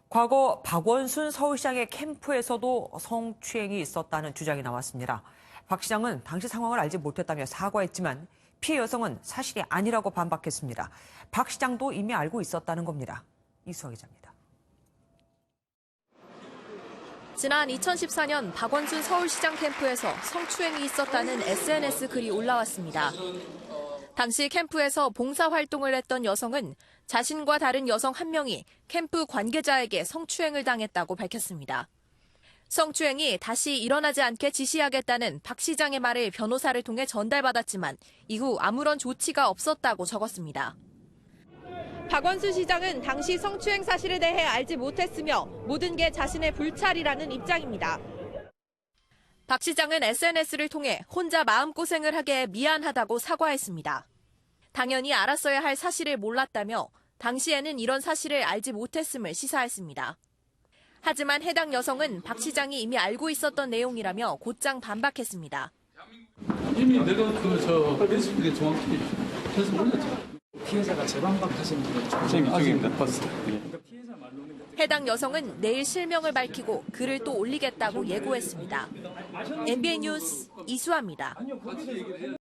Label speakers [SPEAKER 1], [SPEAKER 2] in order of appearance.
[SPEAKER 1] 과거 박원순 서울시장의 캠프에서도 성추행이 있었다는 주장이 나왔습니다. 박 시장은 당시 상황을 알지 못했다며 사과했지만 피해 여성은 사실이 아니라고 반박했습니다. 박 시장도 이미 알고 있었다는 겁니다. 이수아 기자입니다.
[SPEAKER 2] 지난 2014년 박원순 서울시장 캠프에서 성추행이 있었다는 SNS 글이 올라왔습니다. 당시 캠프에서 봉사활동을 했던 여성은 자신과 다른 여성 한 명이 캠프 관계자에게 성추행을 당했다고 밝혔습니다. 성추행이 다시 일어나지 않게 지시하겠다는 박 시장의 말을 변호사를 통해 전달받았지만 이후 아무런 조치가 없었다고 적었습니다. 박원순 시장은 당시 성추행 사실에 대해 알지 못했으며 모든 게 자신의 불찰이라는 입장입니다. 박 시장은 SNS를 통해 혼자 마음고생을 하게 미안하다고 사과했습니다. 당연히 알았어야 할 사실을 몰랐다며 당시에는 이런 사실을 알지 못했음을 시사했습니다. 하지만 해당 여성은 박 시장이 이미 알고 있었던 내용이라며 곧장 반박했습니다.
[SPEAKER 3] 이미 내가 페이스북에 정확히 해서 올렸죠.
[SPEAKER 4] 피해자가 재반박하신 분이
[SPEAKER 3] 아직 못 봤어요.
[SPEAKER 2] 해당 여성은 내일 실명을 밝히고 글을 또 올리겠다고 예고했습니다. MBN 뉴스 이수아입니다.